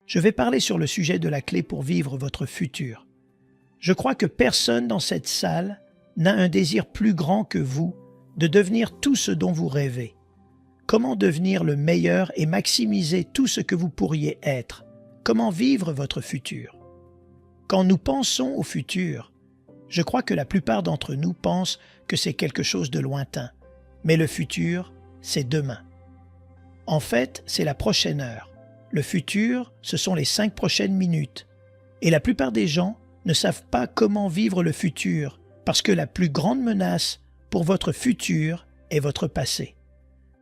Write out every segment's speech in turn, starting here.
Je vais parler sur le sujet de la clé pour vivre votre futur. Je crois que personne dans cette salle n'a un désir plus grand que vous de devenir tout ce dont vous rêvez. Comment devenir le meilleur et maximiser tout ce que vous pourriez être? Comment vivre votre futur? Quand nous pensons au futur, je crois que la plupart d'entre nous pensent que c'est quelque chose de lointain. Mais le futur, c'est demain. En fait, c'est la prochaine heure. Le futur, ce sont les 5 prochaines minutes. Et la plupart des gens ne savent pas comment vivre le futur parce que la plus grande menace pour votre futur est votre passé.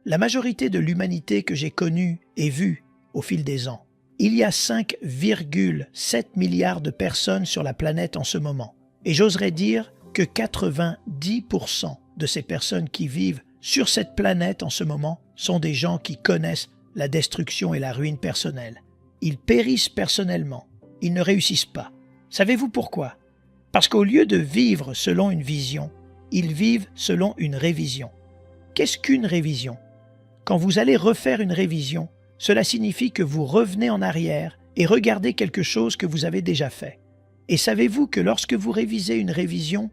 La majorité de l'humanité que j'ai connue et vue au fil des ans, il y a 5,7 milliards de personnes sur la planète en ce moment. Et j'oserais dire que 90% de ces personnes qui vivent sur cette planète en ce moment sont des gens qui connaissent la destruction et la ruine personnelle. Ils périssent personnellement. Ils ne réussissent pas. Savez-vous pourquoi? Parce qu'au lieu de vivre selon une vision, ils vivent selon une révision. Qu'est-ce qu'une révision? Quand vous allez refaire une révision, cela signifie que vous revenez en arrière et regardez quelque chose que vous avez déjà fait. Et savez-vous que lorsque vous révisez une révision,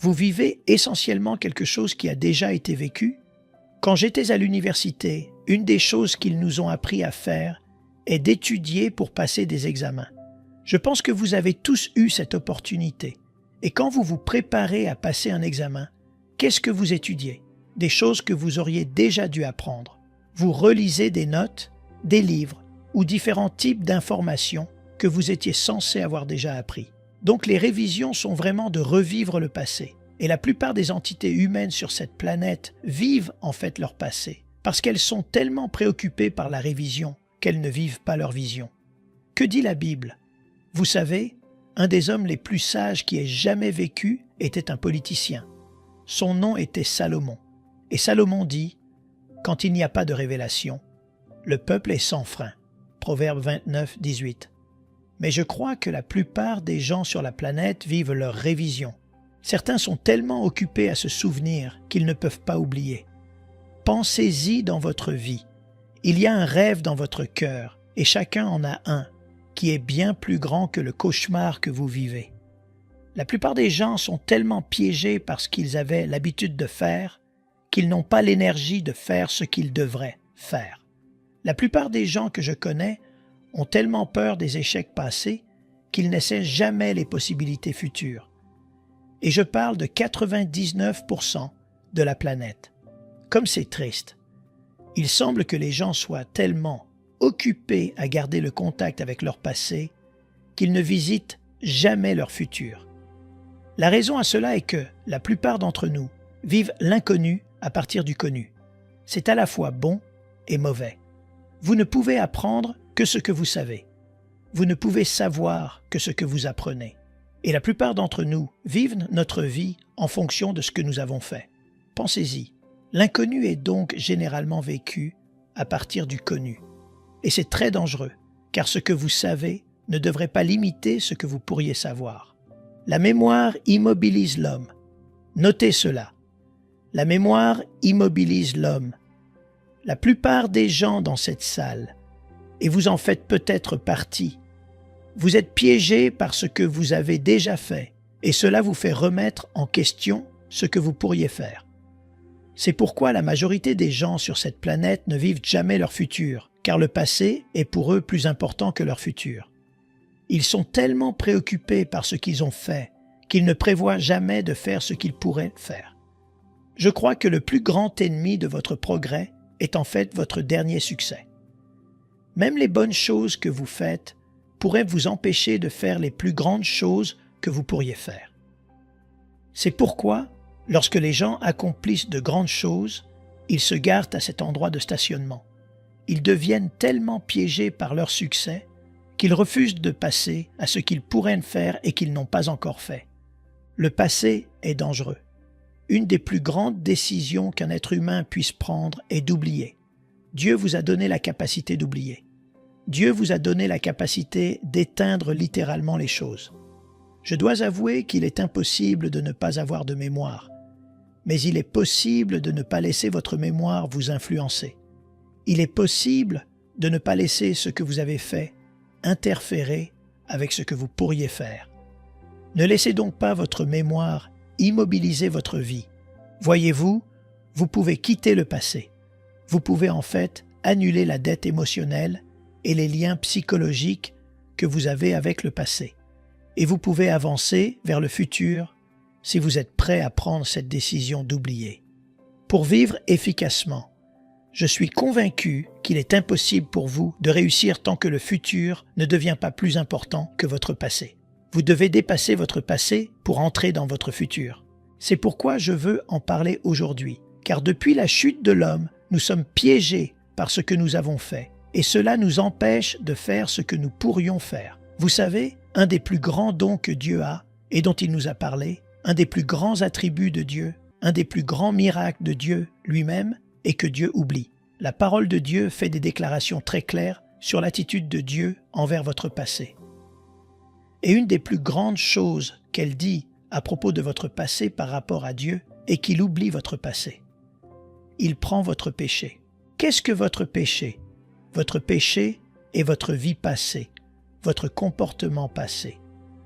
vous vivez essentiellement quelque chose qui a déjà été vécu? Quand j'étais à l'université, une des choses qu'ils nous ont appris à faire est d'étudier pour passer des examens. Je pense que vous avez tous eu cette opportunité. Et quand vous vous préparez à passer un examen, qu'est-ce que vous étudiez? Des choses que vous auriez déjà dû apprendre. Vous relisez des notes, des livres ou différents types d'informations que vous étiez censé avoir déjà appris. Donc les révisions sont vraiment de revivre le passé. Et la plupart des entités humaines sur cette planète vivent en fait leur passé, parce qu'elles sont tellement préoccupées par la révision qu'elles ne vivent pas leur vision. Que dit la Bible? Vous savez, un des hommes les plus sages qui ait jamais vécu était un politicien. Son nom était Salomon. Et Salomon dit, « Quand il n'y a pas de révélation, le peuple est sans frein. » Proverbe 29, 18. Mais je crois que la plupart des gens sur la planète vivent leur révision. Certains sont tellement occupés à se souvenir qu'ils ne peuvent pas oublier. Pensez-y dans votre vie. Il y a un rêve dans votre cœur, et chacun en a un, qui est bien plus grand que le cauchemar que vous vivez. La plupart des gens sont tellement piégés par ce qu'ils avaient l'habitude de faire qu'ils n'ont pas l'énergie de faire ce qu'ils devraient faire. La plupart des gens que je connais ont tellement peur des échecs passés qu'ils n'essaient jamais les possibilités futures. Et je parle de 99% de la planète. Comme c'est triste. Il semble que les gens soient tellement occupés à garder le contact avec leur passé qu'ils ne visitent jamais leur futur. La raison à cela est que la plupart d'entre nous vivent l'inconnu à partir du connu. C'est à la fois bon et mauvais. Vous ne pouvez apprendre que ce que vous savez. Vous ne pouvez savoir que ce que vous apprenez. Et la plupart d'entre nous vivent notre vie en fonction de ce que nous avons fait. Pensez-y. L'inconnu est donc généralement vécu à partir du connu. Et c'est très dangereux, car ce que vous savez ne devrait pas limiter ce que vous pourriez savoir. La mémoire immobilise l'homme. Notez cela. La mémoire immobilise l'homme. La plupart des gens dans cette salle, et vous en faites peut-être partie, vous êtes piégés par ce que vous avez déjà fait, et cela vous fait remettre en question ce que vous pourriez faire. C'est pourquoi la majorité des gens sur cette planète ne vivent jamais leur futur, car le passé est pour eux plus important que leur futur. Ils sont tellement préoccupés par ce qu'ils ont fait qu'ils ne prévoient jamais de faire ce qu'ils pourraient faire. Je crois que le plus grand ennemi de votre progrès est en fait votre dernier succès. Même les bonnes choses que vous faites pourraient vous empêcher de faire les plus grandes choses que vous pourriez faire. C'est pourquoi, lorsque les gens accomplissent de grandes choses, ils se garent à cet endroit de stationnement. Ils deviennent tellement piégés par leur succès qu'ils refusent de passer à ce qu'ils pourraient faire et qu'ils n'ont pas encore fait. Le passé est dangereux. Une des plus grandes décisions qu'un être humain puisse prendre est d'oublier. Dieu vous a donné la capacité d'oublier. Dieu vous a donné la capacité d'éteindre littéralement les choses. Je dois avouer qu'il est impossible de ne pas avoir de mémoire, mais il est possible de ne pas laisser votre mémoire vous influencer. Il est possible de ne pas laisser ce que vous avez fait interférer avec ce que vous pourriez faire. Ne laissez donc pas votre mémoire immobiliser votre vie. Voyez-vous, vous pouvez quitter le passé. Vous pouvez en fait annuler la dette émotionnelle et les liens psychologiques que vous avez avec le passé. Et vous pouvez avancer vers le futur si vous êtes prêt à prendre cette décision d'oublier. Pour vivre efficacement, je suis convaincu qu'il est impossible pour vous de réussir tant que le futur ne devient pas plus important que votre passé. Vous devez dépasser votre passé pour entrer dans votre futur. C'est pourquoi je veux en parler aujourd'hui, car depuis la chute de l'homme, nous sommes piégés par ce que nous avons fait, et cela nous empêche de faire ce que nous pourrions faire. Vous savez, un des plus grands dons que Dieu a, et dont il nous a parlé, un des plus grands attributs de Dieu, un des plus grands miracles de Dieu lui-même, est que Dieu oublie. La parole de Dieu fait des déclarations très claires sur l'attitude de Dieu envers votre passé. Et une des plus grandes choses qu'elle dit à propos de votre passé par rapport à Dieu est qu'il oublie votre passé. Il prend votre péché. Qu'est-ce que votre péché? Votre péché est votre vie passée, votre comportement passé.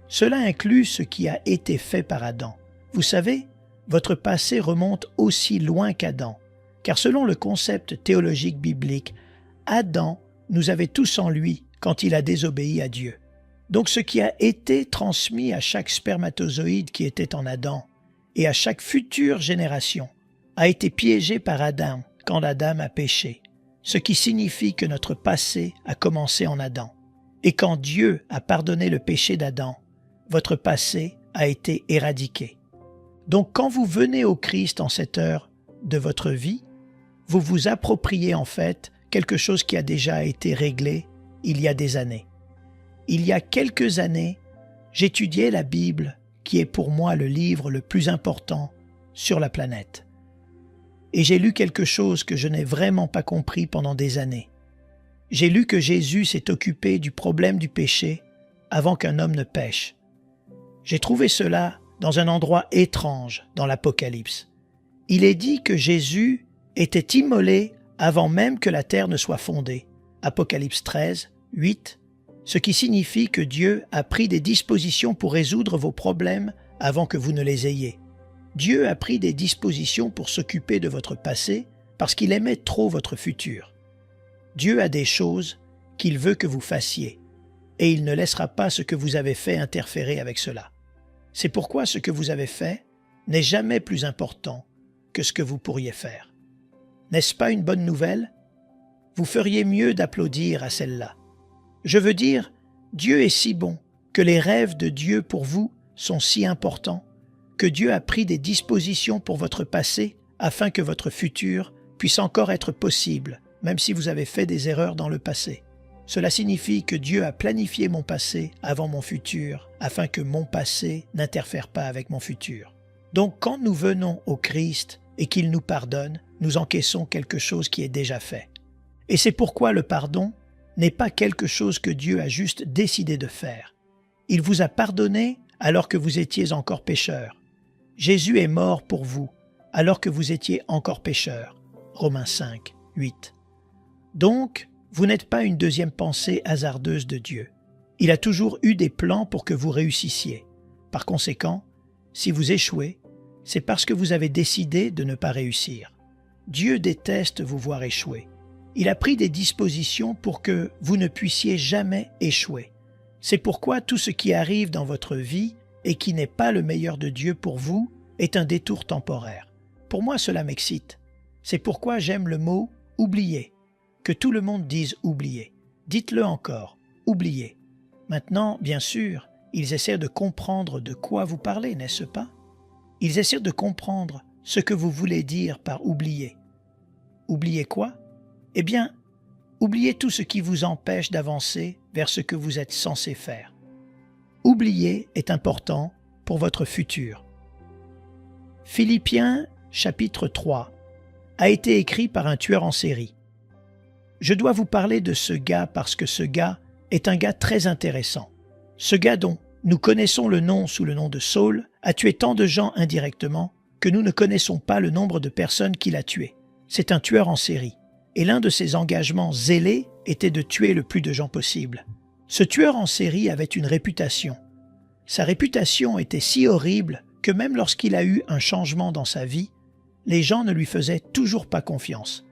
Cela inclut ce qui a été fait par Adam. Vous savez, votre passé remonte aussi loin qu'Adam, car selon le concept théologique biblique, Adam nous avait tous en lui quand il a désobéi à Dieu. Donc ce qui a été transmis à chaque spermatozoïde qui était en Adam et à chaque future génération a été piégé par Adam quand Adam a péché, ce qui signifie que notre passé a commencé en Adam. Et quand Dieu a pardonné le péché d'Adam, votre passé a été éradiqué. Donc quand vous venez au Christ en cette heure de votre vie, vous vous appropriez en fait quelque chose qui a déjà été réglé il y a des années. Il y a quelques années, j'étudiais la Bible, qui est pour moi le livre le plus important sur la planète. Et j'ai lu quelque chose que je n'ai vraiment pas compris pendant des années. J'ai lu que Jésus s'est occupé du problème du péché avant qu'un homme ne pêche. J'ai trouvé cela dans un endroit étrange dans l'Apocalypse. Il est dit que Jésus était immolé avant même que la terre ne soit fondée. Apocalypse 13, 8, ce qui signifie que Dieu a pris des dispositions pour résoudre vos problèmes avant que vous ne les ayez. Dieu a pris des dispositions pour s'occuper de votre passé parce qu'il aimait trop votre futur. Dieu a des choses qu'il veut que vous fassiez, et il ne laissera pas ce que vous avez fait interférer avec cela. C'est pourquoi ce que vous avez fait n'est jamais plus important que ce que vous pourriez faire. N'est-ce pas une bonne nouvelle? Vous feriez mieux d'applaudir à celle-là. Je veux dire, Dieu est si bon que les rêves de Dieu pour vous sont si importants que Dieu a pris des dispositions pour votre passé afin que votre futur puisse encore être possible, même si vous avez fait des erreurs dans le passé. Cela signifie que Dieu a planifié mon passé avant mon futur, afin que mon passé n'interfère pas avec mon futur. Donc quand nous venons au Christ et qu'il nous pardonne, nous encaissons quelque chose qui est déjà fait. Et c'est pourquoi le pardon n'est pas quelque chose que Dieu a juste décidé de faire. Il vous a pardonné alors que vous étiez encore pécheur. Jésus est mort pour vous alors que vous étiez encore pécheur. Romains 5, 8. Donc, vous n'êtes pas une deuxième pensée hasardeuse de Dieu. Il a toujours eu des plans pour que vous réussissiez. Par conséquent, si vous échouez, c'est parce que vous avez décidé de ne pas réussir. Dieu déteste vous voir échouer. Il a pris des dispositions pour que vous ne puissiez jamais échouer. C'est pourquoi tout ce qui arrive dans votre vie et qui n'est pas le meilleur de Dieu pour vous est un détour temporaire. Pour moi, cela m'excite. C'est pourquoi j'aime le mot « oublier ». Que tout le monde dise « oublier ». Dites-le encore, « oublier ». Maintenant, bien sûr, ils essaient de comprendre de quoi vous parlez, n'est-ce pas? Ils essaient de comprendre ce que vous voulez dire par « oublier ». Oublier quoi? Eh bien, oubliez tout ce qui vous empêche d'avancer vers ce que vous êtes censé faire. Oublier est important pour votre futur. Philippiens, chapitre 3, a été écrit par un tueur en série. Je dois vous parler de ce gars parce que ce gars est un gars très intéressant. Ce gars dont nous connaissons le nom sous le nom de Saul a tué tant de gens indirectement que nous ne connaissons pas le nombre de personnes qu'il a tuées. C'est un tueur en série. Et l'un de ses engagements zélés était de tuer le plus de gens possible. Ce tueur en série avait une réputation. Sa réputation était si horrible que même lorsqu'il a eu un changement dans sa vie, les gens ne lui faisaient toujours pas confiance.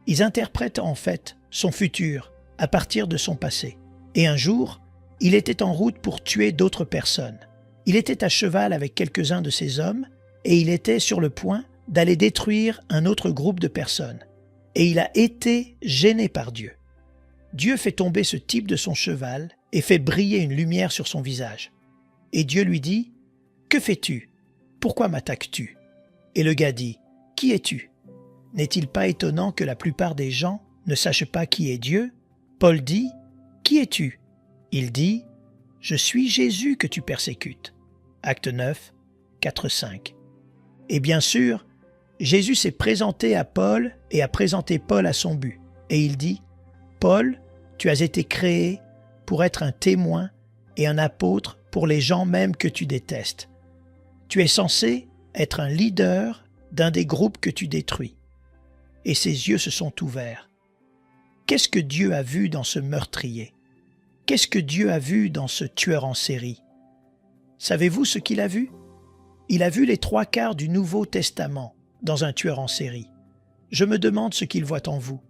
Ils interprètent en fait son futur à partir de son passé. Et un jour, il était en route pour tuer d'autres personnes. Il était à cheval avec quelques-uns de ses hommes et il était sur le point d'aller détruire un autre groupe de personnes. Et il a été gêné par Dieu. Dieu fait tomber ce type de son cheval et fait briller une lumière sur son visage. Et Dieu lui dit « Que fais-tu? Pourquoi m'attaques-tu » Et le gars dit « Qui es-tu » N'est-il pas étonnant que la plupart des gens ne sachent pas qui est Dieu? Paul dit « Qui es-tu » Il dit « Je suis Jésus que tu persécutes » Acte 9, 4-5. Et bien sûr, Jésus s'est présenté à Paul et a présenté Paul à son but. Et il dit « Paul, tu as été créé pour être un témoin et un apôtre pour les gens même que tu détestes. Tu es censé être un leader d'un des groupes que tu détruis. » Et ses yeux se sont ouverts. Qu'est-ce que Dieu a vu dans ce meurtrier? Qu'est-ce que Dieu a vu dans ce tueur en série? Savez-vous ce qu'il a vu? Il a vu les 3/4 du Nouveau Testament dans un tueur en série. Je me demande ce qu'il voit en vous.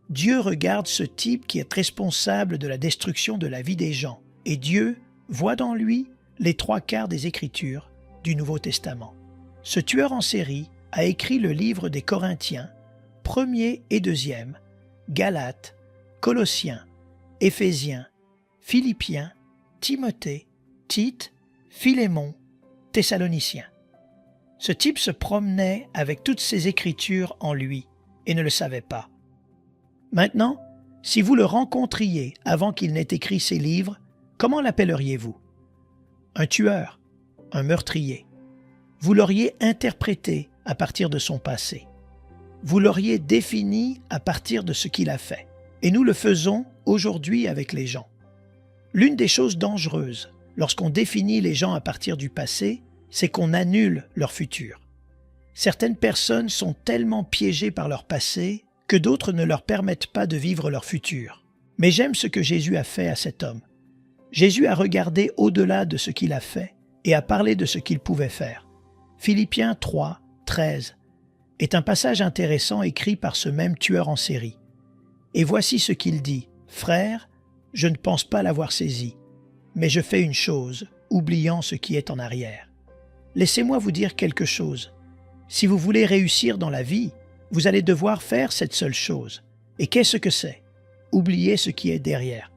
Dieu regarde ce type qui est responsable de la destruction de la vie des gens, et Dieu voit dans lui les 3/4 des Écritures du Nouveau Testament. Ce tueur en série a écrit le livre des Corinthiens, 1er et 2e, Galates, Colossiens, Éphésiens, Philippiens, Timothée, Tite, Philémon, Thessaloniciens. Ce type se promenait avec toutes ces écritures en lui et ne le savait pas. Maintenant, si vous le rencontriez avant qu'il n'ait écrit ces livres, comment l'appelleriez-vous? Un tueur, un meurtrier. Vous l'auriez interprété à partir de son passé. Vous l'auriez défini à partir de ce qu'il a fait. Et nous le faisons aujourd'hui avec les gens. L'une des choses dangereuses lorsqu'on définit les gens à partir du passé, c'est qu'on annule leur futur. Certaines personnes sont tellement piégées par leur passé que d'autres ne leur permettent pas de vivre leur futur. Mais j'aime ce que Jésus a fait à cet homme. Jésus a regardé au-delà de ce qu'il a fait et a parlé de ce qu'il pouvait faire. Philippiens 3, 13 est un passage intéressant écrit par ce même tueur en série. Et voici ce qu'il dit. « Frères, je ne pense pas l'avoir saisi, mais je fais une chose, oubliant ce qui est en arrière. » Laissez-moi vous dire quelque chose. Si vous voulez réussir dans la vie, vous allez devoir faire cette seule chose. Et qu'est-ce que c'est? Oubliez ce qui est derrière.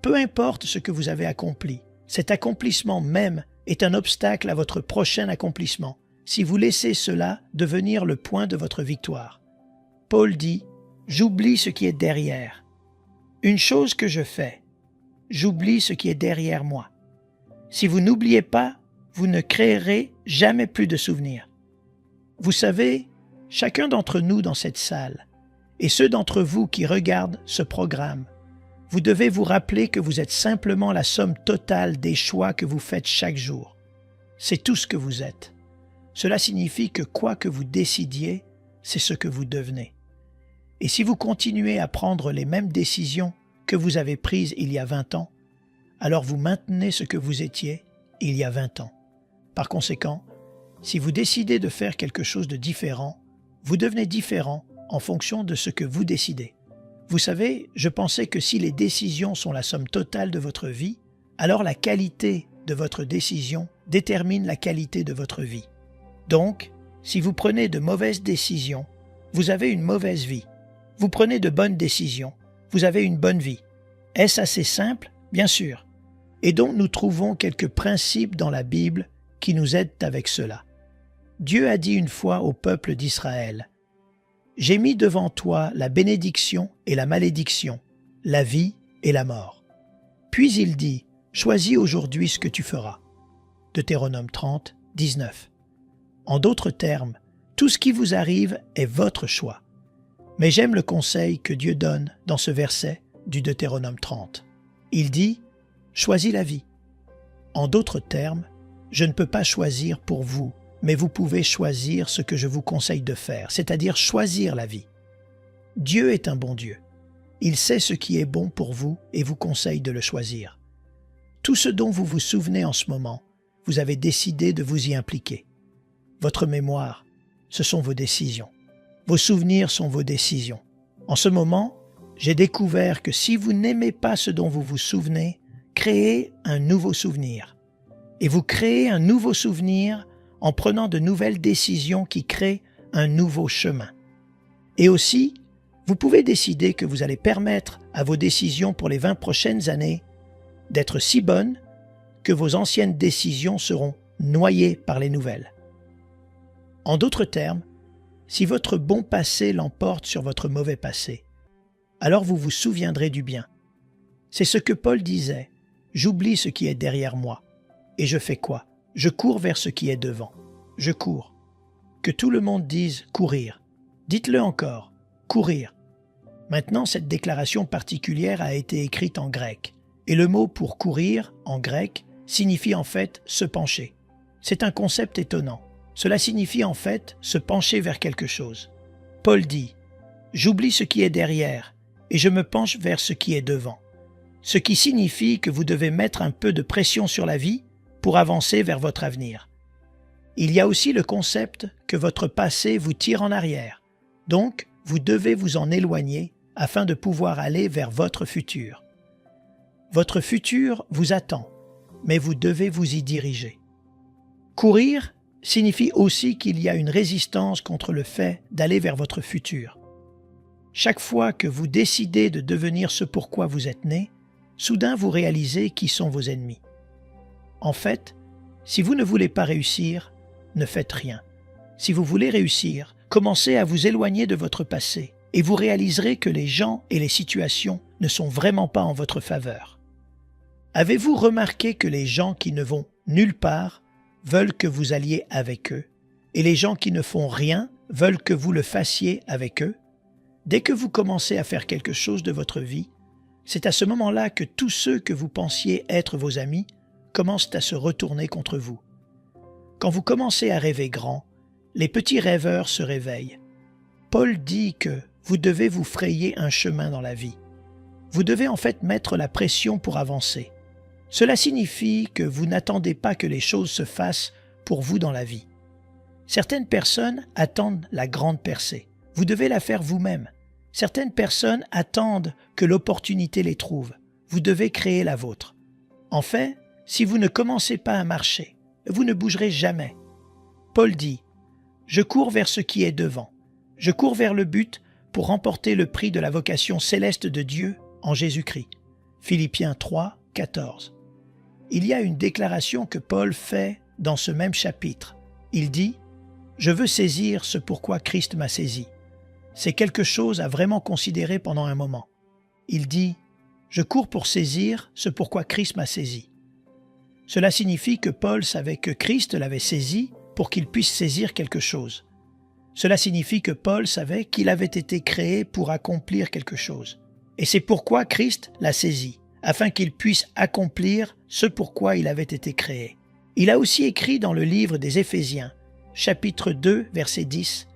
Peu importe ce que vous avez accompli, cet accomplissement même est un obstacle à votre prochain accomplissement, si vous laissez cela devenir le point de votre victoire. Paul dit « J'oublie ce qui est derrière. Une chose que je fais, j'oublie ce qui est derrière moi. » Si vous n'oubliez pas, vous ne créerez jamais plus de souvenirs. Vous savez, chacun d'entre nous dans cette salle, et ceux d'entre vous qui regardent ce programme, vous devez vous rappeler que vous êtes simplement la somme totale des choix que vous faites chaque jour. C'est tout ce que vous êtes. Cela signifie que quoi que vous décidiez, c'est ce que vous devenez. Et si vous continuez à prendre les mêmes décisions que vous avez prises il y a 20 ans, alors vous maintenez ce que vous étiez il y a 20 ans. Par conséquent, si vous décidez de faire quelque chose de différent, vous devenez différent en fonction de ce que vous décidez. Vous savez, je pensais que si les décisions sont la somme totale de votre vie, alors la qualité de votre décision détermine la qualité de votre vie. Donc, si vous prenez de mauvaises décisions, vous avez une mauvaise vie. Vous prenez de bonnes décisions, vous avez une bonne vie. Est-ce assez simple? Bien sûr. Et donc nous trouvons quelques principes dans la Bible qui nous aident avec cela. Dieu a dit une fois au peuple d'Israël, « J'ai mis devant toi la bénédiction et la malédiction, la vie et la mort. » Puis il dit, « Choisis aujourd'hui ce que tu feras. » Deutéronome 30, 19. En d'autres termes, tout ce qui vous arrive est votre choix. Mais j'aime le conseil que Dieu donne dans ce verset du Deutéronome 30. Il dit, « Choisis la vie. » En d'autres termes, je ne peux pas choisir pour vous, mais vous pouvez choisir ce que je vous conseille de faire, c'est-à-dire choisir la vie. Dieu est un bon Dieu. Il sait ce qui est bon pour vous et vous conseille de le choisir. Tout ce dont vous vous souvenez en ce moment, vous avez décidé de vous y impliquer. Votre mémoire, ce sont vos décisions. Vos souvenirs sont vos décisions. En ce moment, j'ai découvert que si vous n'aimez pas ce dont vous vous souvenez, créez un nouveau souvenir. Et vous créez un nouveau souvenir en prenant de nouvelles décisions qui créent un nouveau chemin. Et aussi, vous pouvez décider que vous allez permettre à vos décisions pour les 20 prochaines années d'être si bonnes que vos anciennes décisions seront noyées par les nouvelles. En d'autres termes, si votre bon passé l'emporte sur votre mauvais passé, alors vous vous souviendrez du bien. C'est ce que Paul disait, « J'oublie ce qui est derrière moi, et je fais quoi? Je cours vers ce qui est devant. Je cours. » Que tout le monde dise « courir ». Dites-le encore, « courir ». Maintenant, cette déclaration particulière a été écrite en grec, et le mot pour courir, en grec, signifie en fait se pencher. C'est un concept étonnant. Cela signifie en fait se pencher vers quelque chose. Paul dit « J'oublie ce qui est derrière et je me penche vers ce qui est devant ». Ce qui signifie que vous devez mettre un peu de pression sur la vie pour avancer vers votre avenir. Il y a aussi le concept que votre passé vous tire en arrière. Donc, vous devez vous en éloigner afin de pouvoir aller vers votre futur. Votre futur vous attend, mais vous devez vous y diriger. Courir signifie aussi qu'il y a une résistance contre le fait d'aller vers votre futur. Chaque fois que vous décidez de devenir ce pourquoi vous êtes né, soudain vous réalisez qui sont vos ennemis. En fait, si vous ne voulez pas réussir, ne faites rien. Si vous voulez réussir, commencez à vous éloigner de votre passé et vous réaliserez que les gens et les situations ne sont vraiment pas en votre faveur. Avez-vous remarqué que les gens qui ne vont nulle part veulent que vous alliez avec eux et les gens qui ne font rien veulent que vous le fassiez avec eux? Dès que vous commencez à faire quelque chose de votre vie, c'est à ce moment-là que tous ceux que vous pensiez être vos amis commencent à se retourner contre vous. Quand vous commencez à rêver grand, les petits rêveurs se réveillent. Paul dit que vous devez vous frayer un chemin dans la vie. Vous devez en fait mettre la pression pour avancer. Cela signifie que vous n'attendez pas que les choses se fassent pour vous dans la vie. Certaines personnes attendent la grande percée. Vous devez la faire vous-même. Certaines personnes attendent que l'opportunité les trouve. Vous devez créer la vôtre. En fait, si vous ne commencez pas à marcher, vous ne bougerez jamais. Paul dit « Je cours vers ce qui est devant. Je cours vers le but pour remporter le prix de la vocation céleste de Dieu en Jésus-Christ. » Philippiens 3, 14. Il y a une déclaration que Paul fait dans ce même chapitre. Il dit « Je veux saisir ce pourquoi Christ m'a saisi. » C'est quelque chose à vraiment considérer pendant un moment. Il dit « Je cours pour saisir ce pourquoi Christ m'a saisi. » Cela signifie que Paul savait que Christ l'avait saisi pour qu'il puisse saisir quelque chose. Cela signifie que Paul savait qu'il avait été créé pour accomplir quelque chose. Et c'est pourquoi Christ l'a saisi, afin qu'il puisse accomplir ce pourquoi il avait été créé. Il a aussi écrit dans le livre des Éphésiens, chapitre 2, verset 10,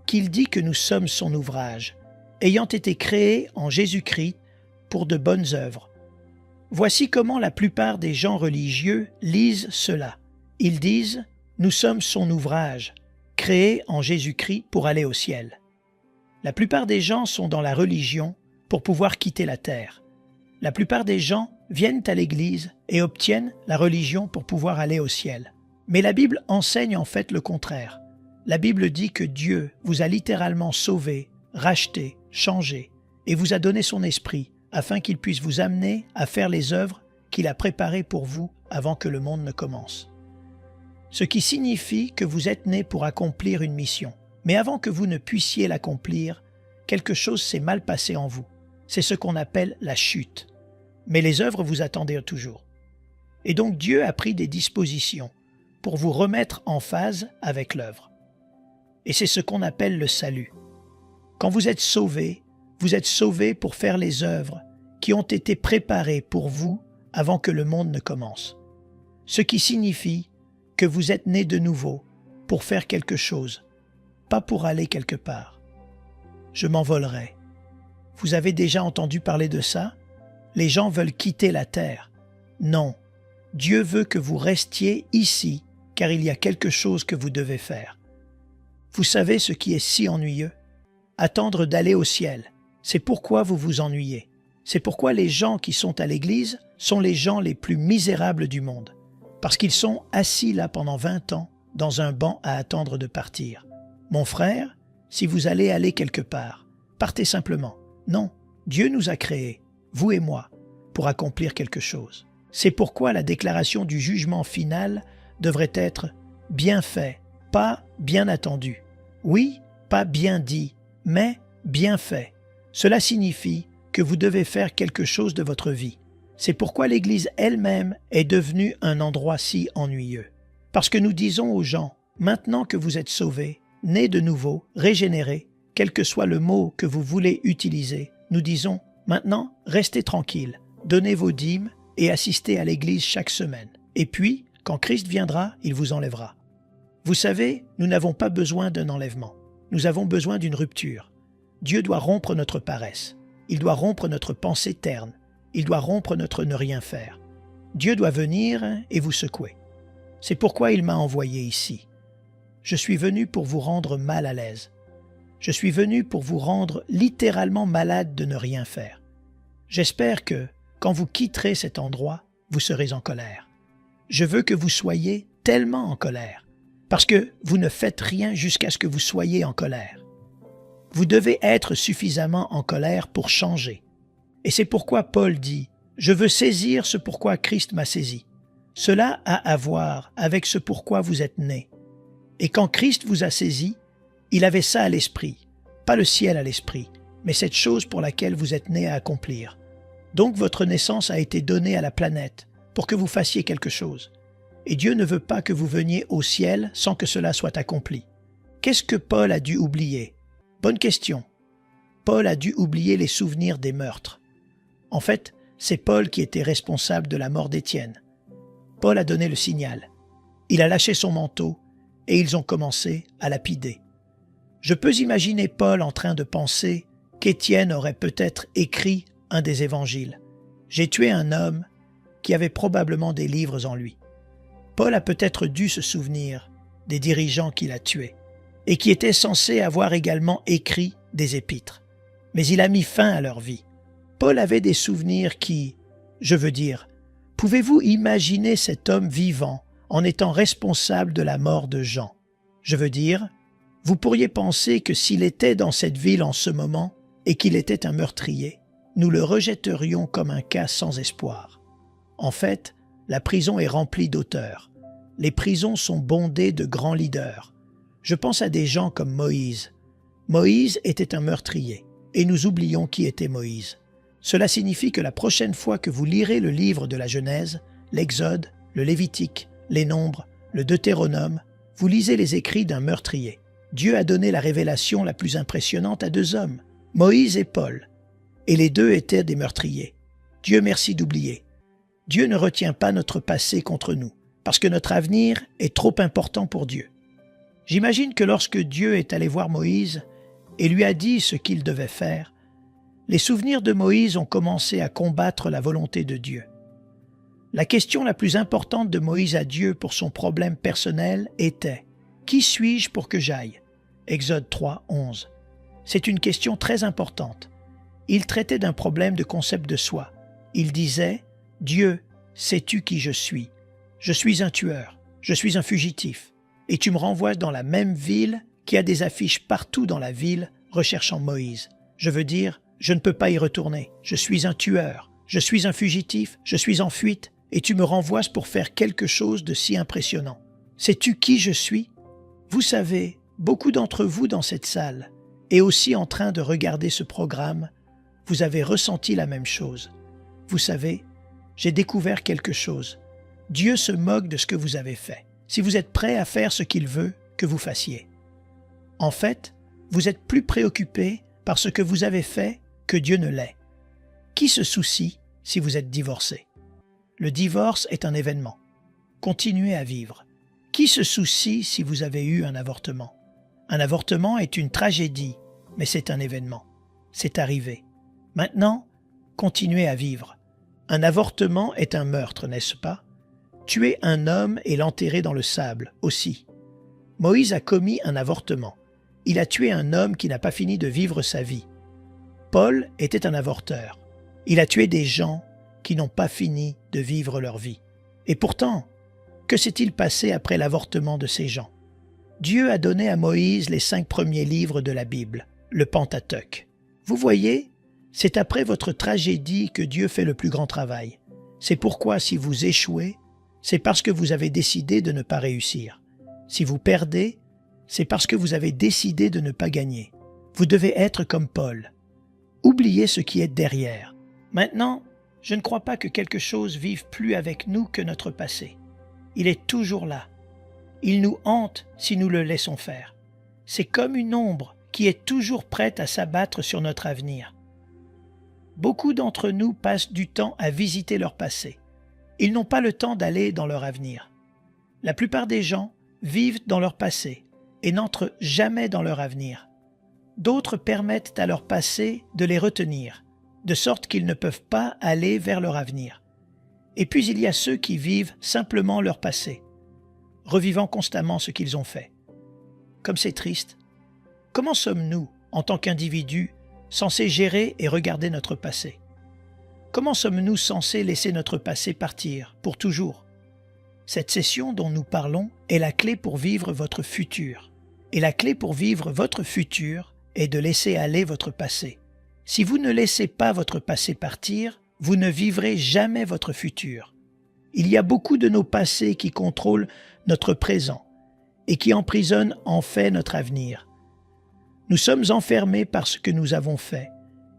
qu'il dit que nous sommes son ouvrage, ayant été créés en Jésus-Christ pour de bonnes œuvres. Voici comment la plupart des gens religieux lisent cela. Ils disent « Nous sommes son ouvrage, créés en Jésus-Christ pour aller au ciel ». La plupart des gens sont dans la religion pour pouvoir quitter la terre. La plupart des gens viennent à l'Église et obtiennent la religion pour pouvoir aller au ciel. Mais la Bible enseigne en fait le contraire. La Bible dit que Dieu vous a littéralement sauvé, racheté, changé et vous a donné son esprit afin qu'il puisse vous amener à faire les œuvres qu'il a préparées pour vous avant que le monde ne commence. Ce qui signifie que vous êtes né pour accomplir une mission. Mais avant que vous ne puissiez l'accomplir, quelque chose s'est mal passé en vous. C'est ce qu'on appelle la chute. Mais les œuvres vous attendaient toujours. Et donc Dieu a pris des dispositions pour vous remettre en phase avec l'œuvre. Et c'est ce qu'on appelle le salut. Quand vous êtes sauvé pour faire les œuvres qui ont été préparées pour vous avant que le monde ne commence. Ce qui signifie que vous êtes né de nouveau pour faire quelque chose, pas pour aller quelque part. Je m'envolerai. Vous avez déjà entendu parler de ça? Les gens veulent quitter la terre. Non, Dieu veut que vous restiez ici, car il y a quelque chose que vous devez faire. Vous savez ce qui est si ennuyeux? Attendre d'aller au ciel. C'est pourquoi vous vous ennuyez. C'est pourquoi les gens qui sont à l'église sont les gens les plus misérables du monde. Parce qu'ils sont assis là pendant 20 ans, dans un banc à attendre de partir. Mon frère, si vous allez aller quelque part, partez simplement. Non, Dieu nous a créés, vous et moi, pour accomplir quelque chose. C'est pourquoi la déclaration du jugement final devrait être « bien fait », pas « bien attendu ». Oui, pas « bien dit », mais « bien fait ». Cela signifie que vous devez faire quelque chose de votre vie. C'est pourquoi l'Église elle-même est devenue un endroit si ennuyeux. Parce que nous disons aux gens, maintenant que vous êtes sauvés, nés de nouveau, régénérés, quel que soit le mot que vous voulez utiliser, nous disons, maintenant, restez tranquilles, donnez vos dîmes et assistez à l'Église chaque semaine. Et puis, quand Christ viendra, il vous enlèvera. Vous savez, nous n'avons pas besoin d'un enlèvement. Nous avons besoin d'une rupture. Dieu doit rompre notre paresse. Il doit rompre notre pensée terne. Il doit rompre notre ne rien faire. Dieu doit venir et vous secouer. C'est pourquoi il m'a envoyé ici. Je suis venu pour vous rendre mal à l'aise. Je suis venu pour vous rendre littéralement malade de ne rien faire. J'espère que, quand vous quitterez cet endroit, vous serez en colère. Je veux que vous soyez tellement en colère, parce que vous ne faites rien jusqu'à ce que vous soyez en colère. Vous devez être suffisamment en colère pour changer. Et c'est pourquoi Paul dit « Je veux saisir ce pourquoi Christ m'a saisi ». Cela a à voir avec ce pourquoi vous êtes nés. Et quand Christ vous a saisi, il avait ça à l'esprit, pas le ciel à l'esprit, mais cette chose pour laquelle vous êtes nés à accomplir. Donc votre naissance a été donnée à la planète pour que vous fassiez quelque chose. Et Dieu ne veut pas que vous veniez au ciel sans que cela soit accompli. Qu'est-ce que Paul a dû oublier? Bonne question. Paul a dû oublier les souvenirs des meurtres. En fait, c'est Paul qui était responsable de la mort d'Étienne. Paul a donné le signal. Il a lâché son manteau et ils ont commencé à lapider. Je peux imaginer Paul en train de penser qu'Étienne aurait peut-être écrit un des évangiles. J'ai tué un homme qui avait probablement des livres en lui. Paul a peut-être dû se souvenir des dirigeants qu'il a tués et qui étaient censés avoir également écrit des épîtres. Mais il a mis fin à leur vie. Paul avait des souvenirs qui, je veux dire, pouvez-vous imaginer cet homme vivant en étant responsable de la mort de Jean? Je veux dire, vous pourriez penser que s'il était dans cette ville en ce moment et qu'il était un meurtrier, nous le rejetterions comme un cas sans espoir. En fait, la prison est remplie d'auteurs. Les prisons sont bondées de grands leaders. Je pense à des gens comme Moïse. Moïse était un meurtrier, et nous oublions qui était Moïse. Cela signifie que la prochaine fois que vous lirez le livre de la Genèse, l'Exode, le Lévitique, les Nombres, le Deutéronome, vous lisez les écrits d'un meurtrier. Dieu a donné la révélation la plus impressionnante à deux hommes, Moïse et Paul, et les deux étaient des meurtriers. Dieu merci d'oublier. Dieu ne retient pas notre passé contre nous, parce que notre avenir est trop important pour Dieu. J'imagine que lorsque Dieu est allé voir Moïse et lui a dit ce qu'il devait faire, les souvenirs de Moïse ont commencé à combattre la volonté de Dieu. La question la plus importante de Moïse à Dieu pour son problème personnel était « Qui suis-je pour que j'aille » Exode 3, 11. C'est une question très importante. Il traitait d'un problème de concept de soi. Il disait « Dieu, sais-tu qui je suis? Je suis un tueur, je suis un fugitif, et tu me renvoies dans la même ville qui a des affiches partout dans la ville recherchant Moïse. Je veux dire, je ne peux pas y retourner. Je suis un tueur, je suis un fugitif, je suis en fuite, et tu me renvoies pour faire quelque chose de si impressionnant. Sais-tu qui je suis? Vous savez, beaucoup d'entre vous dans cette salle, et aussi en train de regarder ce programme, vous avez ressenti la même chose. Vous savez, j'ai découvert quelque chose. Dieu se moque de ce que vous avez fait, si vous êtes prêt à faire ce qu'il veut que vous fassiez. En fait, vous êtes plus préoccupé par ce que vous avez fait que Dieu ne l'est. Qui se soucie si vous êtes divorcé? Le divorce est un événement. Continuez à vivre. Qui se soucie si vous avez eu un avortement? Un avortement est une tragédie, mais c'est un événement. C'est arrivé. Maintenant, continuez à vivre. Un avortement est un meurtre, n'est-ce pas? Tuer un homme et l'enterrer dans le sable aussi. Moïse a commis un avortement. Il a tué un homme qui n'a pas fini de vivre sa vie. Paul était un avorteur. Il a tué des gens qui n'ont pas fini de vivre leur vie. Et pourtant, que s'est-il passé après l'avortement de ces gens? Dieu a donné à Moïse les 5 premiers livres de la Bible, le Pentateuque. Vous voyez, c'est après votre tragédie que Dieu fait le plus grand travail. C'est pourquoi si vous échouez, c'est parce que vous avez décidé de ne pas réussir. Si vous perdez, c'est parce que vous avez décidé de ne pas gagner. Vous devez être comme Paul. Oubliez ce qui est derrière. Maintenant, je ne crois pas que quelque chose vive plus avec nous que notre passé. Il est toujours là. Il nous hante si nous le laissons faire. C'est comme une ombre qui est toujours prête à s'abattre sur notre avenir. Beaucoup d'entre nous passent du temps à visiter leur passé. Ils n'ont pas le temps d'aller dans leur avenir. La plupart des gens vivent dans leur passé et n'entrent jamais dans leur avenir. D'autres permettent à leur passé de les retenir, de sorte qu'ils ne peuvent pas aller vers leur avenir. Et puis il y a ceux qui vivent simplement leur passé, revivant constamment ce qu'ils ont fait. Comme c'est triste. Comment sommes-nous, en tant qu'individus, censés gérer et regarder notre passé? Comment sommes-nous censés laisser notre passé partir pour toujours? Cette session dont nous parlons est la clé pour vivre votre futur. Et la clé pour vivre votre futur est de laisser aller votre passé. Si vous ne laissez pas votre passé partir, vous ne vivrez jamais votre futur. Il y a beaucoup de nos passés qui contrôlent notre présent et qui emprisonnent en fait notre avenir. Nous sommes enfermés par ce que nous avons fait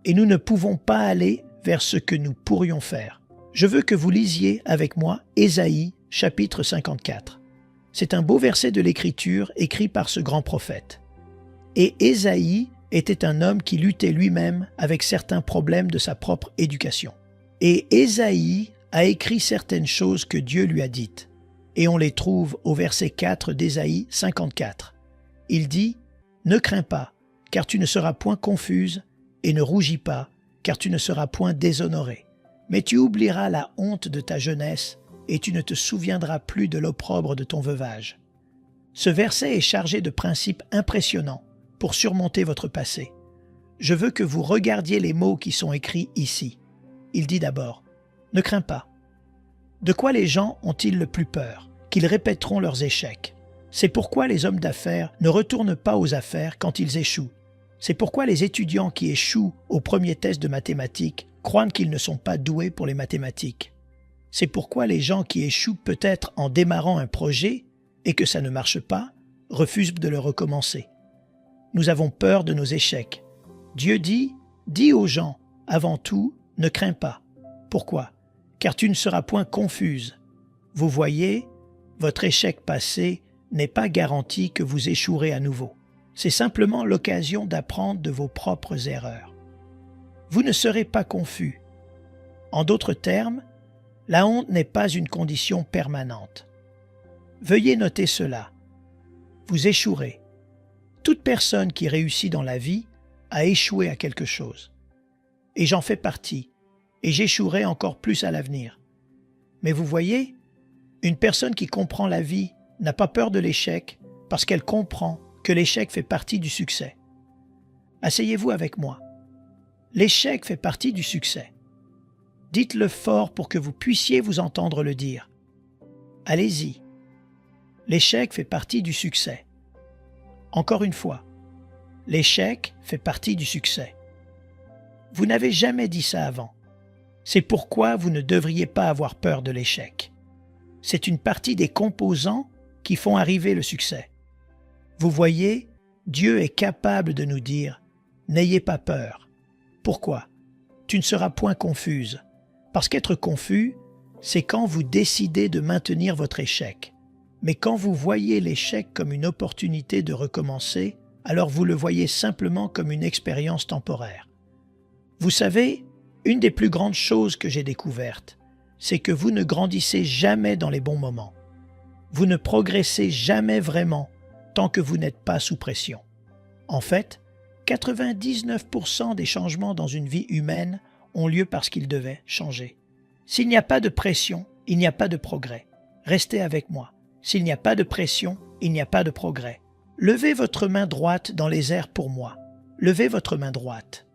et nous ne pouvons pas aller vers ce que nous pourrions faire. Je veux que vous lisiez avec moi Ésaïe, chapitre 54. C'est un beau verset de l'Écriture écrit par ce grand prophète. Et Ésaïe était un homme qui luttait lui-même avec certains problèmes de sa propre éducation. Et Ésaïe a écrit certaines choses que Dieu lui a dites. Et on les trouve au verset 4 d'Ésaïe 54. Il dit « Ne crains pas, car tu ne seras point confuse, et ne rougis pas, car tu ne seras point déshonorée. Mais tu oublieras la honte de ta jeunesse, et tu ne te souviendras plus de l'opprobre de ton veuvage. » Ce verset est chargé de principes impressionnants pour surmonter votre passé. Je veux que vous regardiez les mots qui sont écrits ici. Il dit d'abord « Ne crains pas ». De quoi les gens ont-ils le plus peur? Qu'ils répéteront leurs échecs. C'est pourquoi les hommes d'affaires ne retournent pas aux affaires quand ils échouent. C'est pourquoi les étudiants qui échouent au premier test de mathématiques croient qu'ils ne sont pas doués pour les mathématiques. C'est pourquoi les gens qui échouent peut-être en démarrant un projet et que ça ne marche pas, refusent de le recommencer. Nous avons peur de nos échecs. Dieu dit « Dis aux gens, avant tout, ne crains pas. » Pourquoi? Car tu ne seras point confuse. Vous voyez, votre échec passé n'est pas garanti que vous échouerez à nouveau. C'est simplement l'occasion d'apprendre de vos propres erreurs. Vous ne serez pas confus. En d'autres termes, la honte n'est pas une condition permanente. Veuillez noter cela. Vous échouerez. Toute personne qui réussit dans la vie a échoué à quelque chose. Et j'en fais partie, et j'échouerai encore plus à l'avenir. Mais vous voyez, une personne qui comprend la vie n'a pas peur de l'échec parce qu'elle comprend que l'échec fait partie du succès. Asseyez-vous avec moi. L'échec fait partie du succès. Dites-le fort pour que vous puissiez vous entendre le dire. Allez-y. L'échec fait partie du succès. Encore une fois, l'échec fait partie du succès. Vous n'avez jamais dit ça avant. C'est pourquoi vous ne devriez pas avoir peur de l'échec. C'est une partie des composants qui font arriver le succès. Vous voyez, Dieu est capable de nous dire « N'ayez pas peur ». Pourquoi? Tu ne seras point confuse. Parce qu'être confus, c'est quand vous décidez de maintenir votre échec. Mais quand vous voyez l'échec comme une opportunité de recommencer, alors vous le voyez simplement comme une expérience temporaire. Vous savez, une des plus grandes choses que j'ai découvertes, c'est que vous ne grandissez jamais dans les bons moments. Vous ne progressez jamais vraiment tant que vous n'êtes pas sous pression. En fait, 99% des changements dans une vie humaine ont lieu parce qu'ils devaient changer. S'il n'y a pas de pression, il n'y a pas de progrès. Restez avec moi. S'il n'y a pas de pression, il n'y a pas de progrès. Levez votre main droite dans les airs pour moi. Levez votre main droite.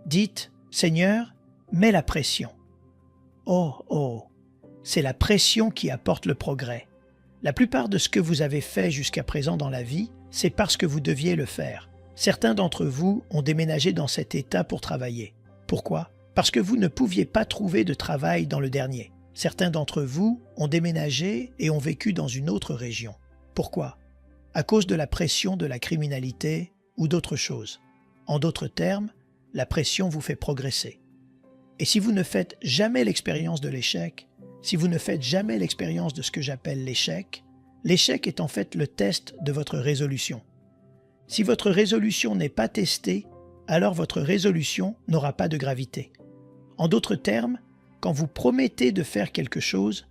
Dites, Seigneur, mets la pression. Oh, c'est la pression qui apporte le progrès. La plupart de ce que vous avez fait jusqu'à présent dans la vie, c'est parce que vous deviez le faire. Certains d'entre vous ont déménagé dans cet état pour travailler. Pourquoi? Parce que vous ne pouviez pas trouver de travail dans le dernier. Certains d'entre vous ont déménagé et ont vécu dans une autre région. Pourquoi? À cause de la pression de la criminalité ou d'autres choses. En d'autres termes, la pression vous fait progresser. Et si vous ne faites jamais l'expérience de l'échec, si vous ne faites jamais l'expérience de ce que j'appelle l'échec, l'échec est en fait le test de votre résolution. Si votre résolution n'est pas testée, alors votre résolution n'aura pas de gravité. En d'autres termes, quand vous promettez de faire quelque chose,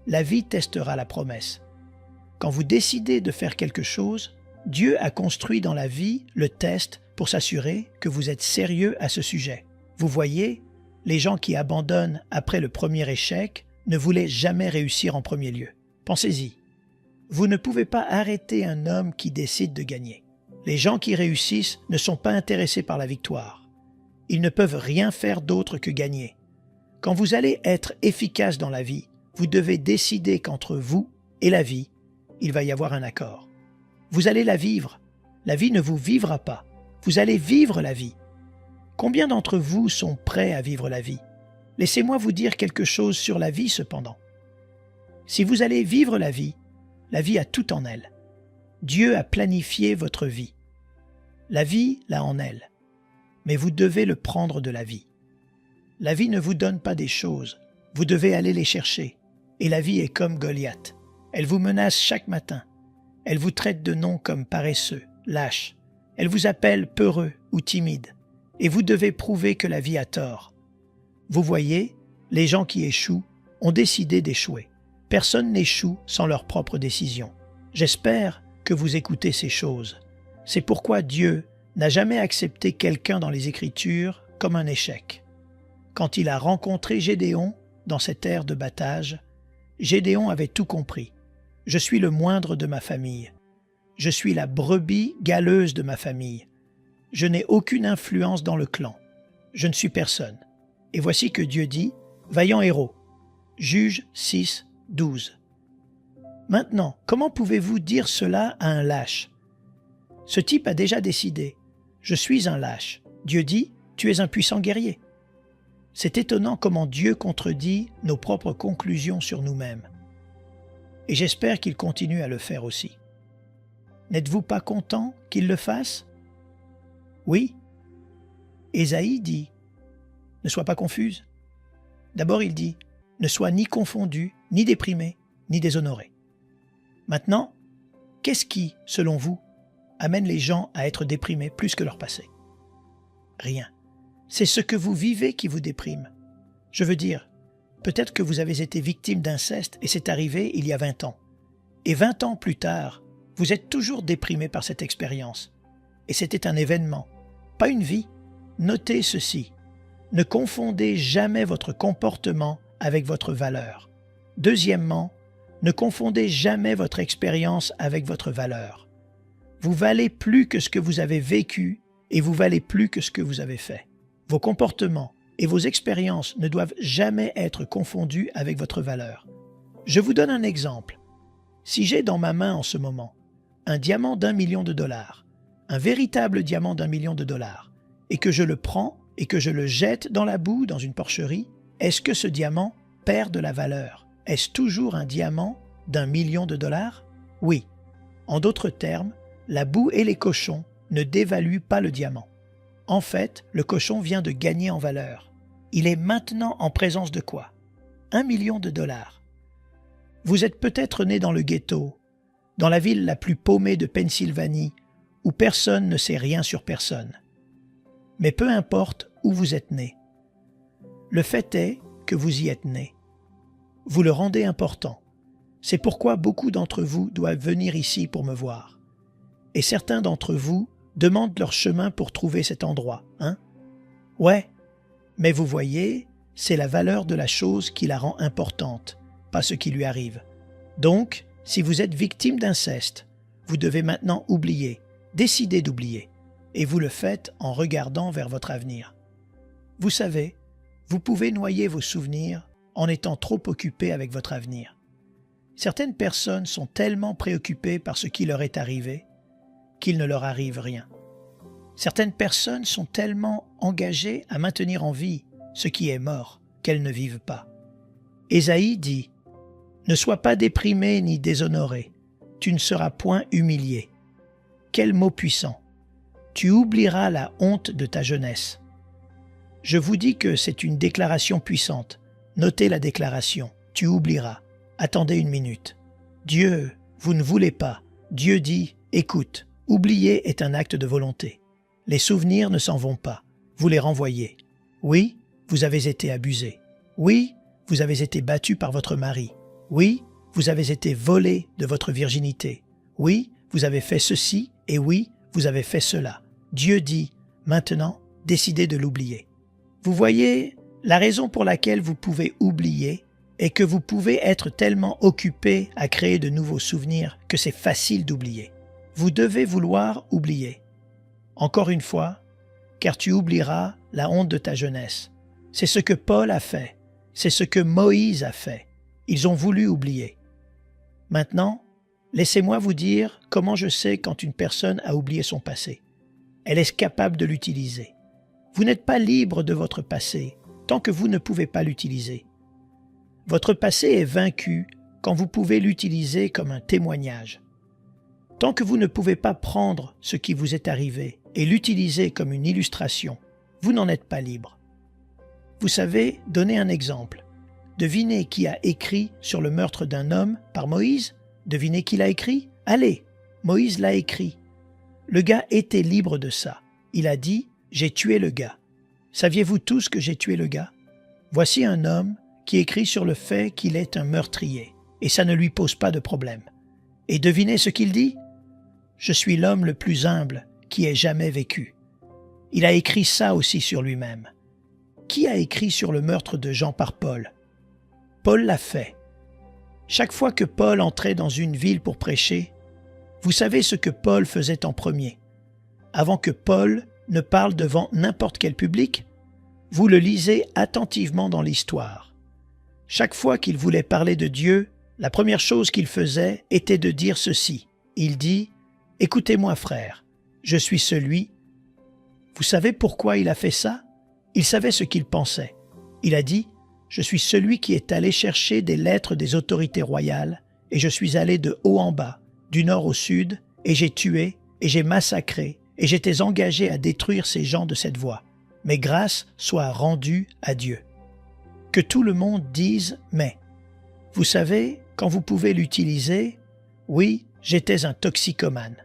la vie testera la promesse. Quand vous décidez de faire quelque chose, Dieu a construit dans la vie le test pour s'assurer que vous êtes sérieux à ce sujet. Vous voyez, les gens qui abandonnent après le premier échec ne voulaient jamais réussir en premier lieu. Pensez-y. Vous ne pouvez pas arrêter un homme qui décide de gagner. Les gens qui réussissent ne sont pas intéressés par la victoire. Ils ne peuvent rien faire d'autre que gagner. Quand vous allez être efficace dans la vie, vous devez décider qu'entre vous et la vie, il va y avoir un accord. Vous allez la vivre. La vie ne vous vivra pas. Vous allez vivre la vie. Combien d'entre vous sont prêts à vivre la vie? Laissez-moi vous dire quelque chose sur la vie cependant. Si vous allez vivre la vie a tout en elle. Dieu a planifié votre vie. La vie l'a en elle. Mais vous devez le prendre de la vie. La vie ne vous donne pas des choses. Vous devez aller les chercher. Et la vie est comme Goliath. Elle vous menace chaque matin. Elle vous traite de noms comme paresseux, lâche. Elle vous appelle peureux ou timide. Et vous devez prouver que la vie a tort. Vous voyez, les gens qui échouent ont décidé d'échouer. Personne n'échoue sans leur propre décision. J'espère que vous écoutez ces choses. C'est pourquoi Dieu n'a jamais accepté quelqu'un dans les Écritures comme un échec. Quand il a rencontré Gédéon dans cette ère de battage, Gédéon avait tout compris. Je suis le moindre de ma famille. Je suis la brebis galeuse de ma famille. Je n'ai aucune influence dans le clan. Je ne suis personne. Et voici que Dieu dit, vaillant héros. Juge 6, 12. Maintenant, comment pouvez-vous dire cela à un lâche? Ce type a déjà décidé. Je suis un lâche. Dieu dit, tu es un puissant guerrier. C'est étonnant comment Dieu contredit nos propres conclusions sur nous-mêmes. Et j'espère qu'il continue à le faire aussi. N'êtes-vous pas content qu'il le fasse? Oui. Ésaïe dit, ne sois pas confuse. D'abord il dit, ne sois ni confondu, ni déprimé, ni déshonoré. Maintenant, qu'est-ce qui, selon vous, amène les gens à être déprimés plus que leur passé? Rien. C'est ce que vous vivez qui vous déprime. Je veux dire, peut-être que vous avez été victime d'inceste et c'est arrivé il y a 20 ans. Et 20 ans plus tard, vous êtes toujours déprimé par cette expérience. Et c'était un événement, pas une vie. Notez ceci. Ne confondez jamais votre comportement avec votre valeur. Deuxièmement, ne confondez jamais votre expérience avec votre valeur. Vous valez plus que ce que vous avez vécu et vous valez plus que ce que vous avez fait. Vos comportements et vos expériences ne doivent jamais être confondus avec votre valeur. Je vous donne un exemple. Si j'ai dans ma main en ce moment un diamant d'1 million de dollars, un véritable diamant d'1 million de dollars, et que je le prends et que je le jette dans la boue dans une porcherie, est-ce que ce diamant perd de la valeur? Est-ce toujours un diamant d'1 million de dollars? Oui. En d'autres termes, la boue et les cochons ne dévaluent pas le diamant. En fait, le cochon vient de gagner en valeur. Il est maintenant en présence de quoi? 1 million de dollars. Vous êtes peut-être né dans le ghetto, dans la ville la plus paumée de Pennsylvanie, où personne ne sait rien sur personne. Mais peu importe où vous êtes né. Le fait est que vous y êtes né. Vous le rendez important. C'est pourquoi beaucoup d'entre vous doivent venir ici pour me voir. Et certains d'entre vous demandent leur chemin pour trouver cet endroit, hein? Ouais, mais vous voyez, c'est la valeur de la chose qui la rend importante, pas ce qui lui arrive. Donc, si vous êtes victime d'inceste, vous devez maintenant oublier, décider d'oublier, et vous le faites en regardant vers votre avenir. Vous savez, vous pouvez noyer vos souvenirs en étant trop occupé avec votre avenir. Certaines personnes sont tellement préoccupées par ce qui leur est arrivé qu'il ne leur arrive rien. Certaines personnes sont tellement engagées à maintenir en vie ce qui est mort qu'elles ne vivent pas. Ésaïe dit « Ne sois pas déprimé ni déshonoré, tu ne seras point humilié. » Quel mot puissant! Tu oublieras la honte de ta jeunesse. Je vous dis que c'est une déclaration puissante. Notez la déclaration. Tu oublieras. Attendez une minute. Dieu, vous ne voulez pas. Dieu dit, écoute, oublier est un acte de volonté. Les souvenirs ne s'en vont pas. Vous les renvoyez. Oui, vous avez été abusé. Oui, vous avez été battu par votre mari. Oui, vous avez été volé de votre virginité. Oui, vous avez fait ceci et oui, vous avez fait cela. Dieu dit, maintenant, décidez de l'oublier. Vous voyez, la raison pour laquelle vous pouvez oublier est que vous pouvez être tellement occupé à créer de nouveaux souvenirs que c'est facile d'oublier. Vous devez vouloir oublier. Encore une fois, car tu oublieras la honte de ta jeunesse. C'est ce que Paul a fait. C'est ce que Moïse a fait. Ils ont voulu oublier. Maintenant, laissez-moi vous dire comment je sais quand une personne a oublié son passé. Elle est capable de l'utiliser. Vous n'êtes pas libre de votre passé tant que vous ne pouvez pas l'utiliser. Votre passé est vaincu quand vous pouvez l'utiliser comme un témoignage. Tant que vous ne pouvez pas prendre ce qui vous est arrivé et l'utiliser comme une illustration, vous n'en êtes pas libre. Vous savez, donner un exemple. Devinez qui a écrit sur le meurtre d'un homme par Moïse? Devinez qui l'a écrit? Allez, Moïse l'a écrit. Le gars était libre de ça. Il a dit « J'ai tué le gars ». Saviez-vous tous que j'ai tué le gars? Voici un homme qui écrit sur le fait qu'il est un meurtrier, et ça ne lui pose pas de problème. Et devinez ce qu'il dit? « Je suis l'homme le plus humble qui ait jamais vécu ». Il a écrit ça aussi sur lui-même. Qui a écrit sur le meurtre de Jean par Paul? Paul l'a fait. Chaque fois que Paul entrait dans une ville pour prêcher, vous savez ce que Paul faisait en premier? Avant que Paul ne parle devant n'importe quel public, vous le lisez attentivement dans l'histoire. Chaque fois qu'il voulait parler de Dieu, la première chose qu'il faisait était de dire ceci. Il dit « Écoutez-moi frère, je suis celui ». Vous savez pourquoi il a fait ça? Il savait ce qu'il pensait. Il a dit « Je suis celui qui est allé chercher des lettres des autorités royales et je suis allé de haut en bas, du nord au sud, et j'ai tué et j'ai massacré et j'étais engagé à détruire ces gens de cette voie. Mais grâce soit rendue à Dieu. » Que tout le monde dise « mais ». Vous savez, quand vous pouvez l'utiliser, oui, j'étais un toxicomane.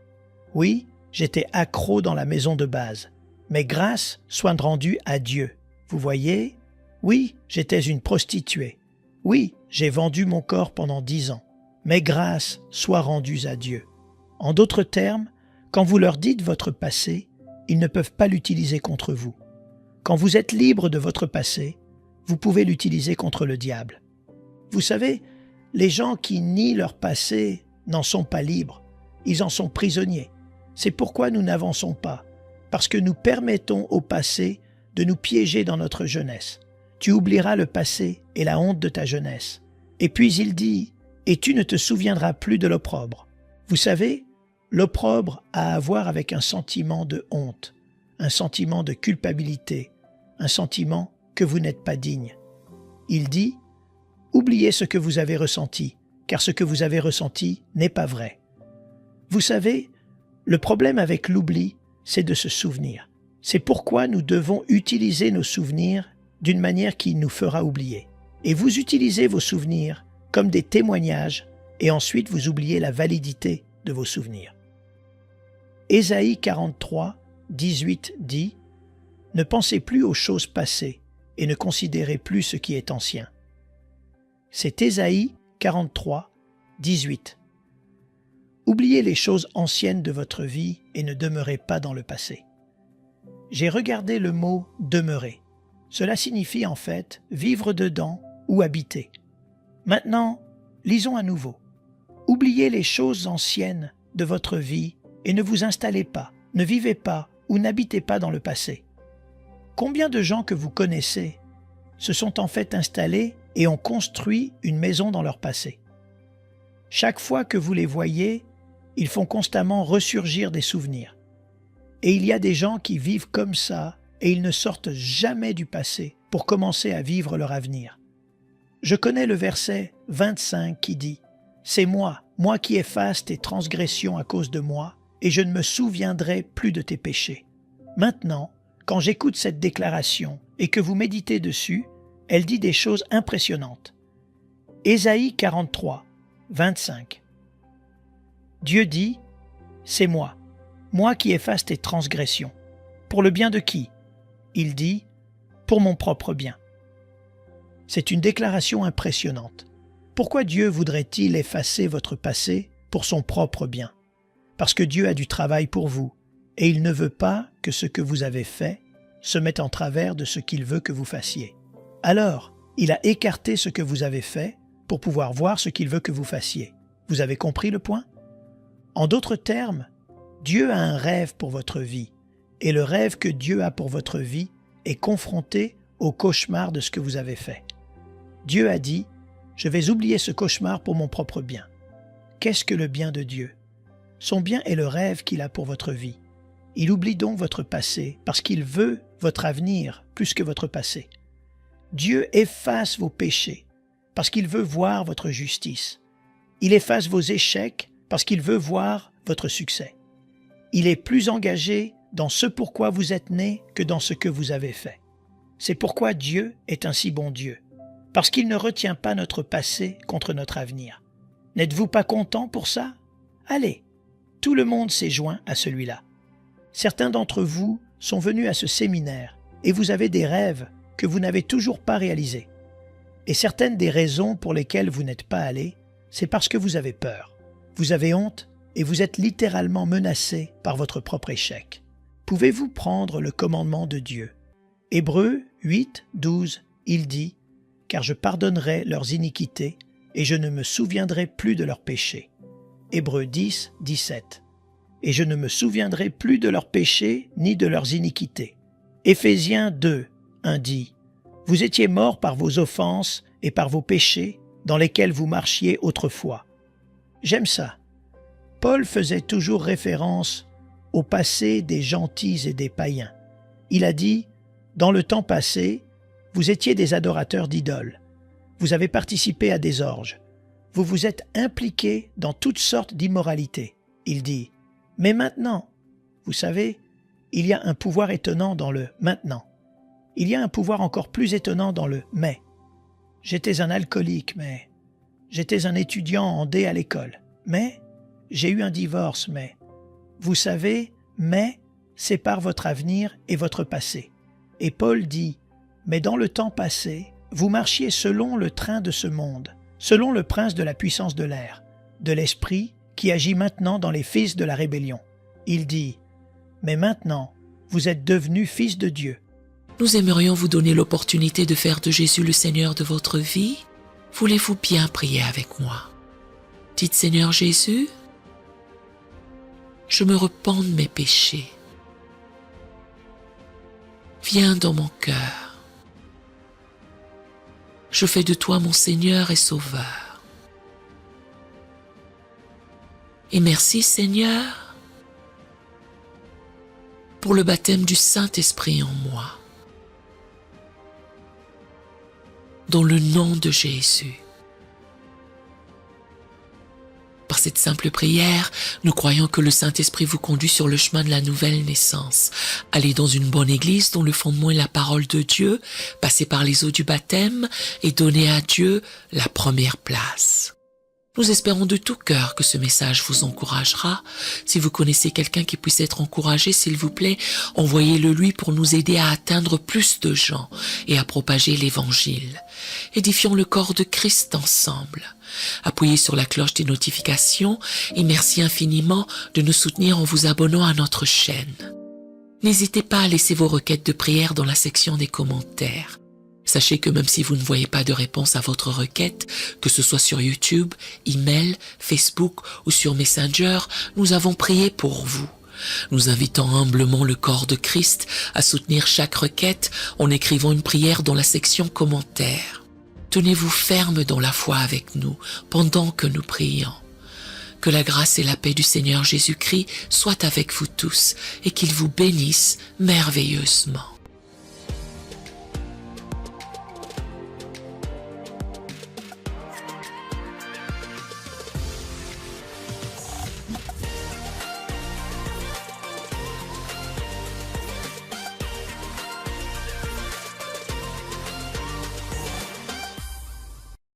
Oui, j'étais accro dans la maison de base. Mais grâce soit rendue à Dieu. Vous voyez? Oui, j'étais une prostituée. Oui, j'ai vendu mon corps pendant 10 ans. Mais grâce soit rendue à Dieu. En d'autres termes, quand vous leur dites votre passé, ils ne peuvent pas l'utiliser contre vous. Quand vous êtes libre de votre passé, vous pouvez l'utiliser contre le diable. Vous savez, les gens qui nient leur passé n'en sont pas libres. Ils en sont prisonniers. C'est pourquoi nous n'avançons pas. Parce que nous permettons au passé de nous piéger dans notre jeunesse. Tu oublieras le passé et la honte de ta jeunesse. Et puis il dit, et tu ne te souviendras plus de l'opprobre. Vous savez, l'opprobre a à voir avec un sentiment de honte, un sentiment de culpabilité, un sentiment que vous n'êtes pas digne. Il dit, oubliez ce que vous avez ressenti, car ce que vous avez ressenti n'est pas vrai. Vous savez, le problème avec l'oubli, c'est de se souvenir. C'est pourquoi nous devons utiliser nos souvenirs d'une manière qui nous fera oublier. Et vous utilisez vos souvenirs comme des témoignages et ensuite vous oubliez la validité de vos souvenirs. Ésaïe 43, 18 dit « Ne pensez plus aux choses passées et ne considérez plus ce qui est ancien. » C'est Ésaïe 43, 18. Oubliez les choses anciennes de votre vie et ne demeurez pas dans le passé. J'ai regardé le mot « demeurer ». Cela signifie en fait vivre dedans ou habiter. Maintenant, lisons à nouveau. Oubliez les choses anciennes de votre vie et ne vous installez pas, ne vivez pas ou n'habitez pas dans le passé. Combien de gens que vous connaissez se sont en fait installés et ont construit une maison dans leur passé? Chaque fois que vous les voyez, ils font constamment ressurgir des souvenirs. Et il y a des gens qui vivent comme ça et ils ne sortent jamais du passé pour commencer à vivre leur avenir. Je connais le verset 25 qui dit « C'est moi qui efface tes transgressions à cause de moi, et je ne me souviendrai plus de tes péchés. » Maintenant, quand j'écoute cette déclaration et que vous méditez dessus, elle dit des choses impressionnantes. Ésaïe 43, 25. Dieu dit « C'est moi qui efface tes transgressions. » Pour le bien de qui? Il dit « Pour mon propre bien. » C'est une déclaration impressionnante. Pourquoi Dieu voudrait-il effacer votre passé pour son propre bien? Parce que Dieu a du travail pour vous, et il ne veut pas que ce que vous avez fait se mette en travers de ce qu'il veut que vous fassiez. Alors, il a écarté ce que vous avez fait pour pouvoir voir ce qu'il veut que vous fassiez. Vous avez compris le point? En d'autres termes, Dieu a un rêve pour votre vie, et le rêve que Dieu a pour votre vie est confronté au cauchemar de ce que vous avez fait. Dieu a dit « Je vais oublier ce cauchemar pour mon propre bien ». Qu'est-ce que le bien de Dieu? Son bien est le rêve qu'il a pour votre vie. Il oublie donc votre passé parce qu'il veut votre avenir plus que votre passé. Dieu efface vos péchés parce qu'il veut voir votre justice. Il efface vos échecs parce qu'il veut voir votre succès. Il est plus engagé dans ce pourquoi vous êtes né que dans ce que vous avez fait. C'est pourquoi Dieu est un si bon Dieu, parce qu'il ne retient pas notre passé contre notre avenir. N'êtes-vous pas content pour ça? Allez, tout le monde s'est joint à celui-là. Certains d'entre vous sont venus à ce séminaire et vous avez des rêves que vous n'avez toujours pas réalisés. Et certaines des raisons pour lesquelles vous n'êtes pas allés, c'est parce que vous avez peur. Vous avez honte et vous êtes littéralement menacé par votre propre échec. Pouvez-vous prendre le commandement de Dieu? Hébreux 8, 12, il dit « Car je pardonnerai leurs iniquités et je ne me souviendrai plus de leurs péchés. » Hébreux 10, 17. Et je ne me souviendrai plus de leurs péchés ni de leurs iniquités. Éphésiens 2, 1 dit « Vous étiez morts par vos offenses et par vos péchés dans lesquels vous marchiez autrefois. » J'aime ça. Paul faisait toujours référence au passé des gentils et des païens. Il a dit « Dans le temps passé, vous étiez des adorateurs d'idoles. Vous avez participé à des orges. Vous vous êtes impliqués dans toutes sortes d'immoralités. » Il dit « Mais maintenant, vous savez, il y a un pouvoir étonnant dans le « maintenant ». Il y a un pouvoir encore plus étonnant dans le « mais ». J'étais un alcoolique, mais j'étais un étudiant en D à l'école, mais j'ai eu un divorce, mais vous savez, mais sépare votre avenir et votre passé. Et Paul dit « Mais dans le temps passé, vous marchiez selon le train de ce monde, selon le prince de la puissance de l'air, de l'esprit qui agit maintenant dans les fils de la rébellion. » Il dit « Mais maintenant, vous êtes devenus fils de Dieu. » Nous aimerions vous donner l'opportunité de faire de Jésus le Seigneur de votre vie. Voulez-vous bien prier avec moi? Dites Seigneur Jésus, je me repens de mes péchés. Viens dans mon cœur. Je fais de toi mon Seigneur et Sauveur. Et merci Seigneur pour le baptême du Saint-Esprit en moi. Dans le nom de Jésus. Par cette simple prière, nous croyons que le Saint-Esprit vous conduit sur le chemin de la nouvelle naissance. Allez dans une bonne église dont le fondement est la parole de Dieu, passez par les eaux du baptême et donnez à Dieu la première place. Nous espérons de tout cœur que ce message vous encouragera. Si vous connaissez quelqu'un qui puisse être encouragé, s'il vous plaît, envoyez-le lui pour nous aider à atteindre plus de gens et à propager l'Évangile. Édifions le corps de Christ ensemble. Appuyez sur la cloche des notifications et merci infiniment de nous soutenir en vous abonnant à notre chaîne. N'hésitez pas à laisser vos requêtes de prière dans la section des commentaires. Sachez que même si vous ne voyez pas de réponse à votre requête, que ce soit sur YouTube, email, Facebook ou sur Messenger, nous avons prié pour vous. Nous invitons humblement le corps de Christ à soutenir chaque requête en écrivant une prière dans la section commentaires. Tenez-vous ferme dans la foi avec nous pendant que nous prions. Que la grâce et la paix du Seigneur Jésus-Christ soient avec vous tous et qu'il vous bénisse merveilleusement.